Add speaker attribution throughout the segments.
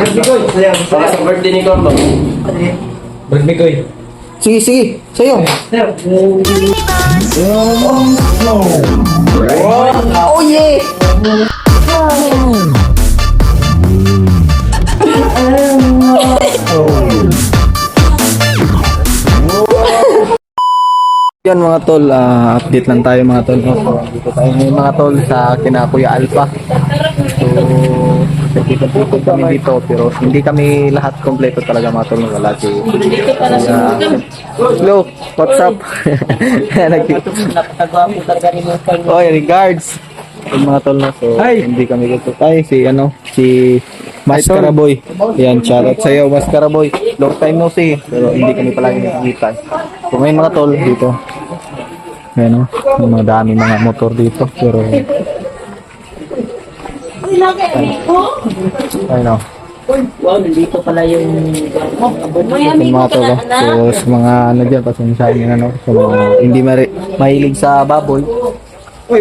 Speaker 1: Birthday ko. Para sa birthday ni Cordo. Birthday ko.
Speaker 2: Sige, sige. Sa'yo. Oh, yeah! Yan mga tol, update lang tayo mga tol. So, dito tayo ngayon mga tol sa kina Kuya Alpha. So, nagkikita kami dito pero hindi kami lahat kompleto talaga mga tol. Wala si hello, what's up? Oh, regards. Yung mga tol na. So, hindi kami dito. Ay, si Mascaraboy. Yan, shoutout sa iyo Mascaraboy. Long time no see, pero hindi kami palagi nakikita. So, ngayon mga tol dito. Ayan o, yung mga dami mga motor dito. Pero ayun o.
Speaker 3: Wow, nandito pala yung
Speaker 2: Yung mga tol. So, sa mga ano dyan, pasensyahan yung ano. So, mga hindi mahilig sa baboy. Uy.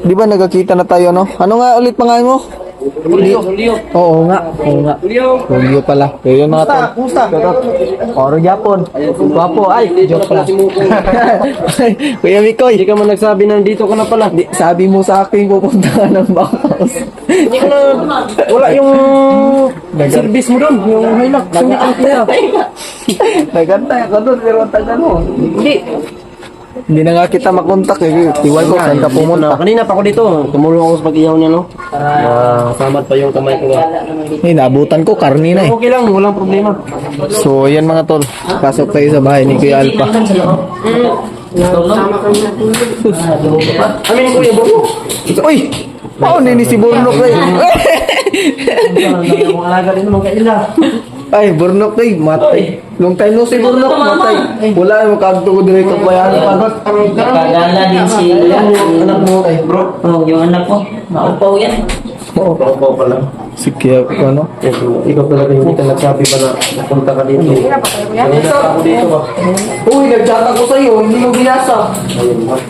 Speaker 2: Di ba nagkakita na tayo, no? Ano nga ulit pangalan mo?
Speaker 1: Julio.
Speaker 2: Oo nga. Julio pala. Kaya yun mga tol. Oro Japon. Guwapo. Ay, joke pala. Kuya Mikoy.
Speaker 1: Hindi ka man nagsabi na dito ka na pala.
Speaker 2: Sabi mo sa akin pupunta ka ng backhouse.
Speaker 1: Hindi ko na, wala yung service mo doon, yung Hilux.
Speaker 2: Nagantay ako doon pero tagal mo. Hindi na nga kita makontak eh. Iwan ko saan ka pumunta.
Speaker 1: Kanina pa ako dito, tumulong ako sa pag-ihaw niya, no? Samad pa yung kamay ko.
Speaker 2: Eh, nabutan ko, karni na eh.
Speaker 1: Okay lang, walang problema.
Speaker 2: So, yan mga tol. Pasok tayo sa bahay ni Kuya Alpha.
Speaker 1: Amin ko yung buko.
Speaker 2: Uy! Paano ni si Burnok kayo?
Speaker 1: Mga alaga din naman kaila.
Speaker 2: Ay, Burnok kayo, matay. Long time no si Burnok, matay. Wala yung magkagto ko dito pa yan.
Speaker 3: Nakagala din si
Speaker 1: Anak mo kay bro.
Speaker 3: Oh, yung anak ko. Maupaw yan.
Speaker 2: Oo.
Speaker 1: Opo pala.
Speaker 2: Si Kuya, ano?
Speaker 1: Ikaw talaga hindi ka nagsabi pa na pupunta ka dito. Kanina pa ako dito ba?
Speaker 2: Uy, nag-chat ako sa'yo, hindi mo binasa.
Speaker 1: Ayun ba?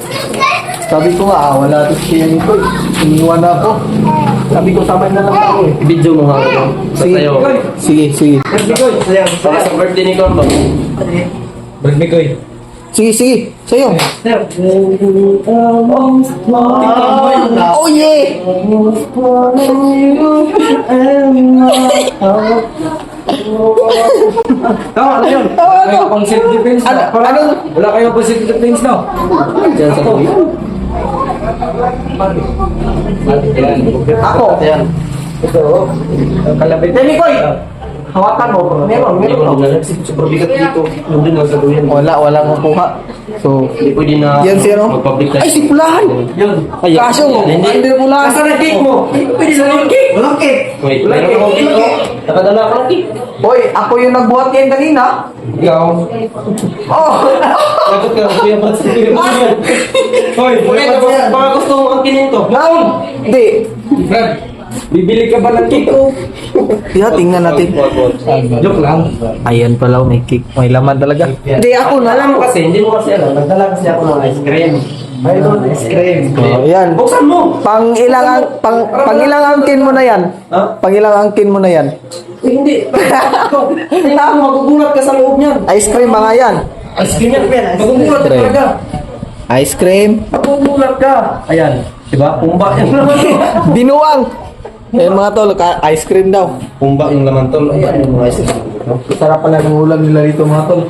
Speaker 2: Sabi ko nga, wala ito siya nito. Iniwan na ako. Sabi ko, samay na lang ako eh.
Speaker 1: Video mo nga ako. Sa
Speaker 2: Sige,
Speaker 1: tayo.
Speaker 2: sige.
Speaker 1: Para sa birthday ni Cordo. Birthday ko.
Speaker 2: Sige. Sa'yo. Oh, yeah!
Speaker 1: Tama na yun.
Speaker 2: Ano?
Speaker 1: Concept defense.
Speaker 2: Ano?
Speaker 1: Wala kayong concept defense na. Diyan sa kuya.
Speaker 2: Ako.
Speaker 1: Ayan. Ito. Kalabit.
Speaker 2: Demi Koy! Hawakan mo. Meron.
Speaker 1: Super bigat dito. Nandun lang sa duyan.
Speaker 2: Walang makuha. So,
Speaker 1: Hindi pwede na
Speaker 2: yan si ano?
Speaker 1: mag-public
Speaker 2: Ay, si Pulahan!
Speaker 1: Yun.
Speaker 2: Kaso, hindi Pulahan.
Speaker 1: Nasaan ang cake mo? Pwede sa yung cake.
Speaker 2: Walang cake.
Speaker 1: Wait, meron akong cake ko. Nakadala ako ng cake.
Speaker 2: Hoy, ako yung nagbuhat ngayon kanina.
Speaker 1: Ikaw.
Speaker 2: Oh!
Speaker 1: Lagot ka. Kuya Bats. Hoy, baka gusto mong angkinin to.
Speaker 2: Naon! Hindi.
Speaker 1: Brad, bibili ka ba ng cake ko?
Speaker 2: Tingnan natin.
Speaker 1: Joke lang.
Speaker 2: Ayan pala, may cake. May laman talaga. Hindi, ako na lang.
Speaker 1: Alam mo kasi, hindi mo kasi alam. Nagdala kasi ako ng ice cream. Ayun, ice cream.
Speaker 2: Oh, yan.
Speaker 1: Buksan mo!
Speaker 2: Pang ilang angkin mo na yan?
Speaker 1: Ha?
Speaker 2: Pang ilang angkin mo na yan?
Speaker 1: Eh, hindi. Hindi mo magugulat ka sa loob niyan.
Speaker 2: Ice cream mga yan.
Speaker 1: Ice cream yan, Ben. Magugulat ka
Speaker 2: Cream.
Speaker 1: talaga.
Speaker 2: Ice cream.
Speaker 1: Magugulat ka. Ayan. Diba? Pumba yan.
Speaker 2: Binuang. Ayan mga tol, ice cream daw.
Speaker 1: Pumba yung laman tol. Ayan yung ice cream.
Speaker 2: Sarap pala ng ulam nila dito mga tol.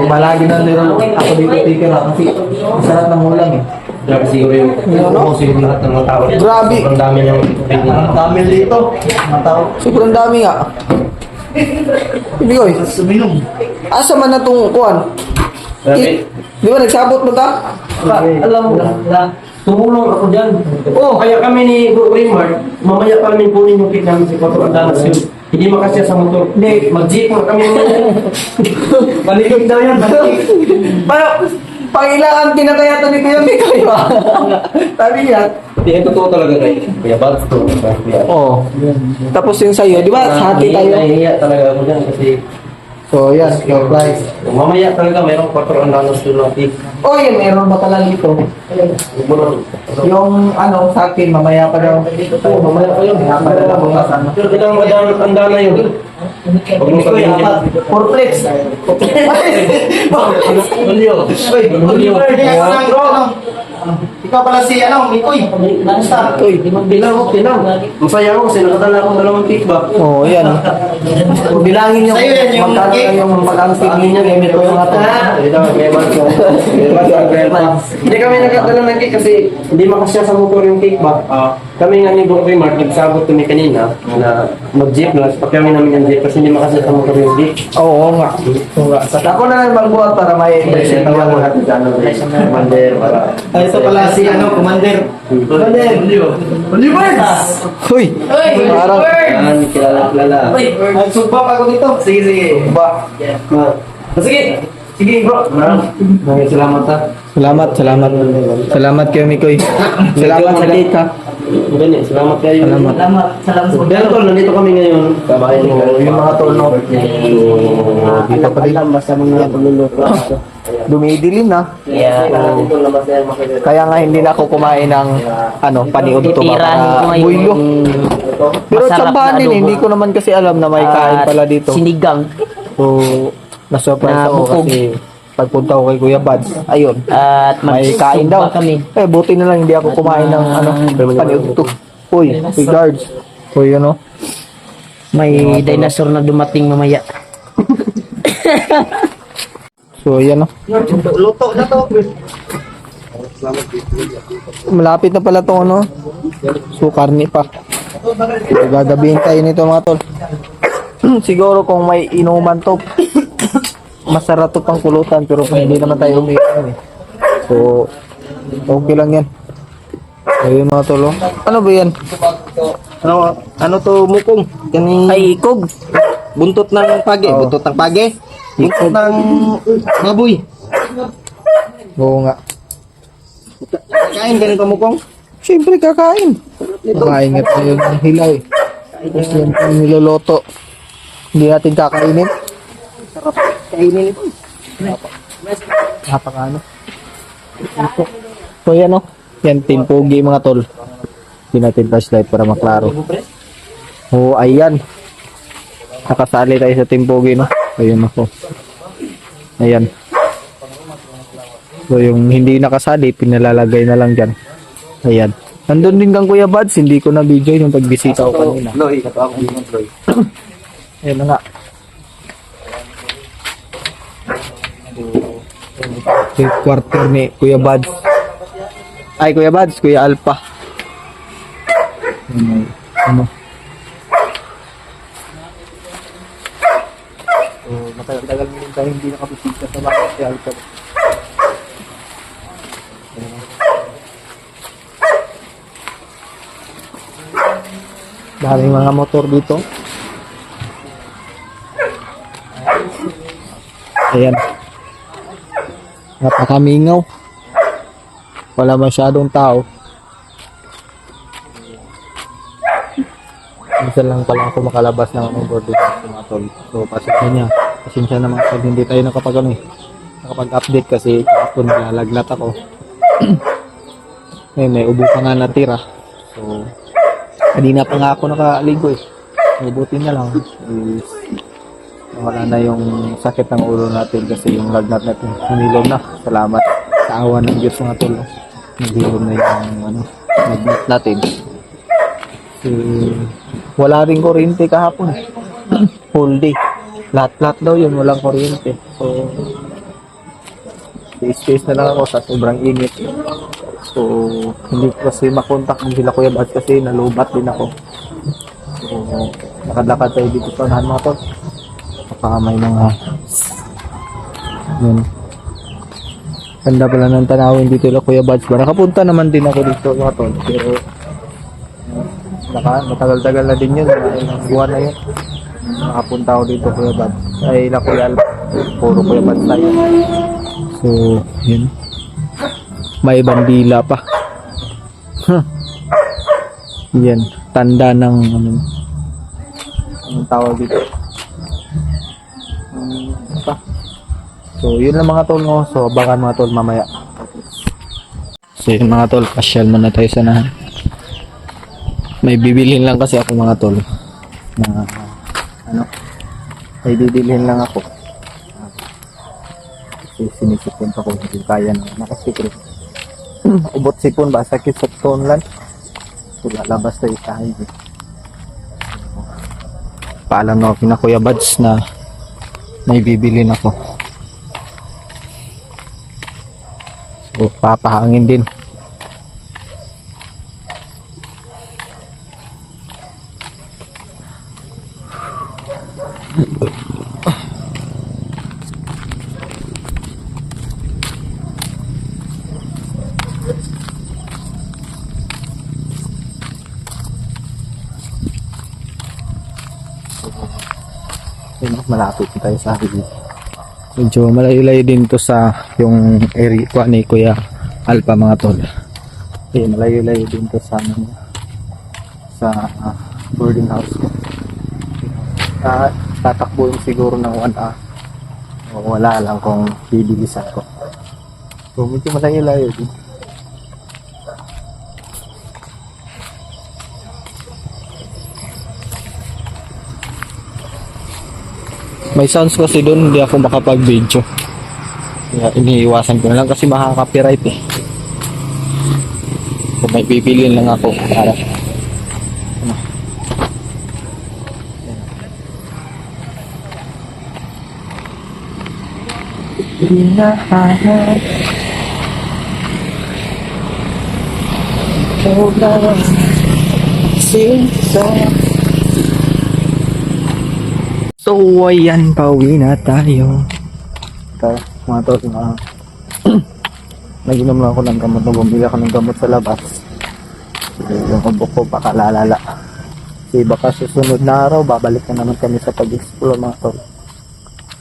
Speaker 2: Malagi na nila ako dito titira kasi sarap ng ulam eh.
Speaker 1: Grabe siguro yung siguro lahat ng mga tao.
Speaker 2: Grabe.
Speaker 1: Ang dami niyang
Speaker 2: Ang dami dito. Mga tao. Sobrang dami nga. Ibigoy. Asa man na itong kuhan?
Speaker 1: Grabe.
Speaker 2: Di ba nagsabot mo ta?
Speaker 1: Alam mo na, tumulong ako dyan. Oh, kaya kami ni Bro Raymart, mamaya pa namin kunin yung cake namin si Quattro Andanas yun. Hindi makasya sa motor. Hindi, mag-jeep mo kami. Balikig daw yan, balikig.
Speaker 2: Paano? Pangilangan kinakaya ito ni Kuya Mikoy ba? Sabi niya.
Speaker 1: Hindi, totoo talaga kayo. Kuya Bal, totoo.
Speaker 2: Oo. Tapos yung sa'yo, di ba? Hati tayo.
Speaker 1: Nahihiya talaga ako dyan kasi
Speaker 2: So, yan. So, guys.
Speaker 1: Mamaya talaga mayroong 4 ang danos doon ng cake.
Speaker 2: Oh, yan. Meron ba pala dito? Yung ano, sa akin, mamaya pa daw.
Speaker 1: Oo, mamaya pa yun.
Speaker 2: Napadala mo nga sana.
Speaker 1: Pero ilang madami ang dana yun. Huwag mo sabihin yun.
Speaker 2: 4 plates.
Speaker 1: Julio. Julio.
Speaker 2: Ikaw pala si ano, Mikoy. Basta.
Speaker 1: Uy, bilang ko, bilang. Masaya ako kasi nakadala akong 2 cake ba?
Speaker 2: Oo, yan. Bilangin nyo magkano yung pag-amping ninyo, gamit ko yung ato.
Speaker 1: Hindi kami nakadala ng cake kasi hindi makasya sa motor yung cake ba? Kami nga ni Bro Mark, nagsabot kami kanina na mag-jeep na, pakyamin namin yung jeep kasi hindi makasya sa motor yung jeep.
Speaker 2: Oo nga. Ako na lang magbuhat para may present
Speaker 1: Tawa mo
Speaker 2: ako.
Speaker 1: natin sa ano, Commander, para...
Speaker 2: Ay, ito pala si ano, Commander. Commander. Olivers! Uy! Parang...
Speaker 1: Yan, kilala.
Speaker 2: Nagsubak ako dito. Sige, sige. Ba.
Speaker 1: Sige! Sige bro! Maraming salamat ha.
Speaker 2: Salamat, salamat. Salamat kayo, Mikoy. Salamat sa cake, ha.
Speaker 1: Ganyan, salamat kayo.
Speaker 2: Salamat.
Speaker 3: Salamat po.
Speaker 1: Pero tol, nandito kami ngayon. Kabahay ni Carl.
Speaker 2: Yung mga tol, no?
Speaker 1: Dito pa rin. Basta mga pagluluto.
Speaker 2: Dumidilim na.
Speaker 3: Yeah.
Speaker 2: Kaya nga hindi na ako kumain ng ano, paniudto ba
Speaker 3: Titirahin ko
Speaker 2: para
Speaker 3: ngayon
Speaker 2: builo. Pero
Speaker 3: masarap
Speaker 2: tsambahan
Speaker 3: na
Speaker 2: din,
Speaker 3: adobo.
Speaker 2: hindi ko naman kasi alam na may kain pala dito.
Speaker 3: Sinigang.
Speaker 2: So, na-surprise
Speaker 3: Na
Speaker 2: ako
Speaker 3: bukog.
Speaker 2: kasi pagpunta ko kay Kuya Bads, ayun,
Speaker 3: At
Speaker 2: may kain daw.
Speaker 3: kami.
Speaker 2: Eh, buti na lang hindi ako kumain ng ano, paniudto. Uy, regards. Uy, ano?
Speaker 3: May dinosaur na dumating mamaya.
Speaker 2: So, yan, no?
Speaker 3: Luto na to.
Speaker 2: Malapit na pala to, ano? So, karni pa. So, gagabihin tayo nito, mga tol. Siguro kung may inuman to, masarap to pang kulutan, pero kung hindi naman tayo umiinom eh. So, okay lang yan. Ayun, mga tol, oh. Ano ba yan?
Speaker 1: Ano to mukong? Kaning
Speaker 3: Ay, ikog.
Speaker 1: buntot ng pagi.
Speaker 2: Oo.
Speaker 1: Buntot ng pagi. Buntot ng baboy.
Speaker 2: Oo nga.
Speaker 1: Kain ganito mukong.
Speaker 2: Siyempre, kakain. Kakain nga tayo ng hilaw eh. Tapos yan yung niloloto. Hindi natin kakainin.
Speaker 1: Kainin ito.
Speaker 2: Napakano. So yan, oh. Yan, timpogi mga tol. Hindi natin flashlight para maklaro. Oh, ayan. Nakasali tayo sa timpogi, no? Ayun ako. Ayan. So yung hindi nakasali, pinalalagay na lang dyan. Ayan. Nandun din kang Kuya Bads, hindi ko na video yung pagbisita ko kanina.
Speaker 1: Loy, ito ako din Loy.
Speaker 2: Ayan na nga. Yung quarter ni Kuya Bads. Ay, Kuya Bads, Kuya Alpha. Ano? So, matagal-tagal mo rin tayo hindi nakabisita sa mga Kuya Alpha. Daming mga motor dito. Ayan. Napakamingaw. Wala masyadong tao. Minsan lang pala ako makalabas ng board dito sa mga tol. So, pasensya naman pag hindi tayo nakapag-update kasi ako nalalagnat ako. Ngayon, may ubo pa nga natira. So, kanina pa nga ako nakaligo eh. Mabuti na lang. Wala na yung sakit ng ulo natin kasi yung lagnat natin humilom na. Salamat sa awa ng Diyos mga tol. Naghilom na yung lagnat natin. Wala rin kuryente kahapon. Whole day. Lahat daw yun, walang kuryente. So, space na lang ako sa sobrang init. So, hindi ko kasi makontak ng sila Kuya Bads kasi nalubat din ako. So, lakad-lakad tayo dito sa unahan mga tol. Baka may mga yun. Ganda pala ng tanawin dito la Kuya Bads ba? Nakapunta naman din ako dito mga tol. Pero matagal-tagal na din yun. Ilang buwan na yun. Nakapunta ako dito Kuya Bads. Ay la Kuya Alpha. Puro Kuya Bads tayo. So, yun. May bandila pa. Yan. Tanda ng anong tawag dito. pa. So yun lang mga tol no. So abangan mga tol mamaya. So yun mga tol, pasyal muna tayo sa nahan. May bibilhin lang kasi ako mga tol. Na may bibilhin lang ako. Kasi sinisipon pa ko, hindi kaya na nakasipon. Ubot sipon ba, sakit sa tonlan. So lalabas tayo sa highway. Paalam na ako kina Kuya Bads na may bibilhin ako. So papahangin din. Ayun, malapit na tayo sa highway. Medyo malayo-layo din to sa yung area ko ni Kuya Alpha mga tol. Ayun, malayo-layo din to sa boarding house ko. Tatakbuhin siguro ng 1 hour. O wala lang kung bibilisan ko. So medyo malayo-layo din. May sounds kasi doon, hindi ako makapag-video. Kaya iniiwasan ko na lang kasi makaka-copyright eh. So may bibilin lang ako para hinahanap ikaw lang sinsa. So ayan, pauwi na tayo. Ito, mga tol, nag-inom lang ako ng gamot. Bumili ako ng gamot sa labas. Yung ubo ko baka lalala. Kasi baka susunod na araw babalik na naman kami sa pag-explore mga tol.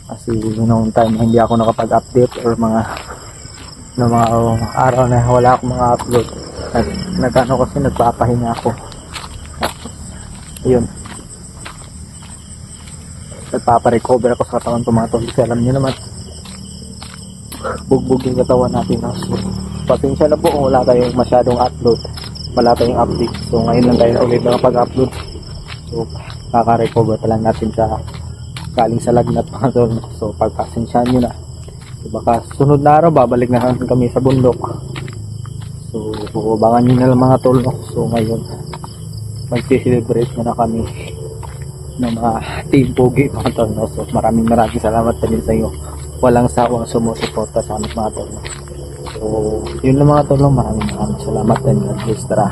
Speaker 2: Kasi noong time hindi ako nakapag-update or mga araw na wala akong mga upload. Nagano kasi nagpapahinga ako. Ayun, nagpapa-recover ako sa katawan ko mga tol. Kasi alam nyo naman, bugbog yung katawan natin. So, pasensya na po kung wala tayong masyadong upload, wala tayong update. So ngayon lang tayo ulit nakapag-upload. So kaka-recover pa lang natin sa galing sa lagnat mga tol. So pagpasensyahan nyo na. So, baka sunod na araw babalik na natin kami sa bundok. So abangan nyo na lang mga tol no? So ngayon mag-celebrate na kami ng mga team pogi mga tol no? So maraming salamat din sa inyo, walang sawang sumusuporta sa amin mga tol no? So yun lang mga tol, maraming salamat din. Tara.